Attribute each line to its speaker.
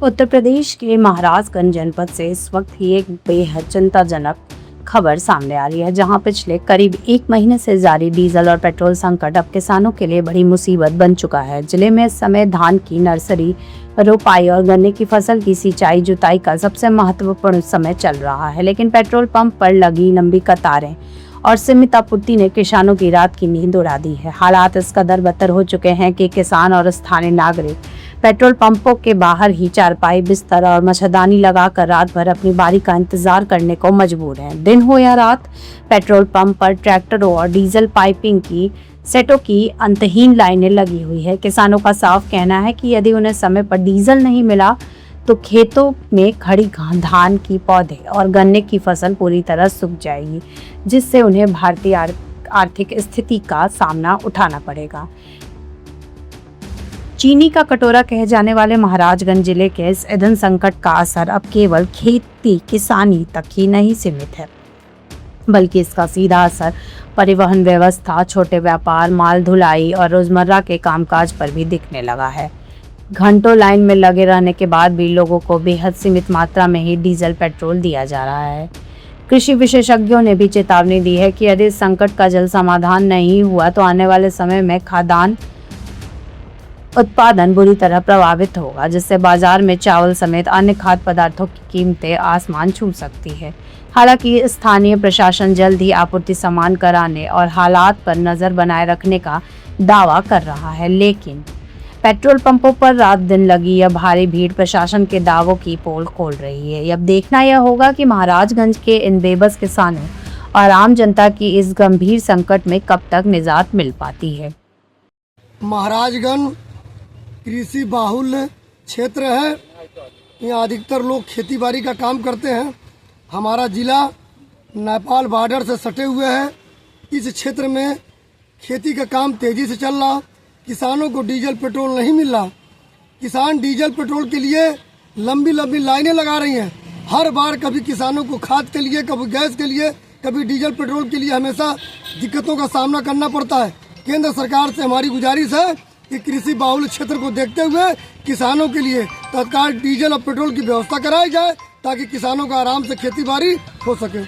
Speaker 1: उत्तर प्रदेश के महाराजगंज जनपद से इस वक्त ही एक बेहद चिंताजनक खबर सामने आ रही है, जहां पिछले करीब 1 महीने से जारी डीजल और पेट्रोल संकट अब किसानों के लिए बड़ी मुसीबत बन चुका है। जिले में इस समय धान की नर्सरी, रोपाई और गन्ने की फसल की सिंचाई जुताई का सबसे महत्वपूर्ण समय चल रहा है, लेकिन पेट्रोल पंप पर लगी लंबी कतारें और सीमित आपूर्ति ने किसानों की रात की नींद उड़ा दी है। हालात इस कदर बदतर हो चुके हैं कि किसान और स्थानीय नागरिक पेट्रोल पंपों के बाहर ही चारपाई, बिस्तर और मच्छरदानी लगाकर रात भर अपनी बारी का इंतजार करने को मजबूर हैं। दिन हो या रात, पेट्रोल पंप पर ट्रैक्टरों और डीजल पाइपिंग की सेटों की अंतहीन लाइनें लगी हुई है। किसानों का साफ कहना है कि यदि उन्हें समय पर डीजल नहीं मिला तो खेतों में खड़ी धान की पौधे और गन्ने की फसल पूरी तरह सूख जाएगी, जिससे उन्हें भारतीय आर्थिक स्थिति का सामना उठाना पड़ेगा। चीनी का कटोरा कहे जाने वाले महाराजगंज जिले के इस ईंधन संकट का असर अब केवल खेती किसानी तक ही नहीं सीमित है, बल्कि इसका सीधा असर परिवहन व्यवस्था, छोटे व्यापार, माल ढुलाई और रोजमर्रा के कामकाज पर भी दिखने लगा है। घंटों लाइन में लगे रहने के बाद भी लोगों को बेहद सीमित मात्रा में ही डीजल पेट्रोल दिया जा रहा है। कृषि विशेषज्ञों ने भी चेतावनी दी है कि यदि इस संकट का जल्द समाधान नहीं हुआ तो आने वाले समय में खाद्यान्न उत्पादन बुरी तरह प्रभावित होगा, जिससे बाजार में चावल समेत अन्य खाद्य पदार्थों की कीमतें आसमान छू सकती है। हालांकि स्थानीय प्रशासन जल्द ही आपूर्ति समान कराने और हालात पर नजर बनाए रखने का दावा कर रहा है, लेकिन पेट्रोल पंपों पर रात दिन लगी यह भारी भीड़ प्रशासन के दावों की पोल खोल रही है। अब देखना यह होगा कि महाराजगंज के इन बेबस किसानों और आम जनता की इस गंभीर संकट में कब तक निजात मिल पाती है।
Speaker 2: महाराजगंज कृषि बाहुल क्षेत्र है। यहाँ अधिकतर लोग खेती बाड़ी का काम करते हैं। हमारा जिला नेपाल बॉर्डर से सटे हुए है। इस क्षेत्र में खेती का काम तेजी से चल रहा। किसानों को डीजल पेट्रोल नहीं मिल रहा। किसान डीजल पेट्रोल के लिए लंबी लंबी लाइनें लगा रही हैं। हर बार कभी किसानों को खाद के लिए, कभी गैस के लिए, कभी डीजल पेट्रोल के लिए हमेशा दिक्कतों का सामना करना पड़ता है। केंद्र सरकार से हमारी गुजारिश है कि कृषि बाहुल क्षेत्र को देखते हुए किसानों के लिए तत्काल डीजल और पेट्रोल की व्यवस्था कराई जाए, ताकि किसानों का आराम से खेती बाड़ी हो सके।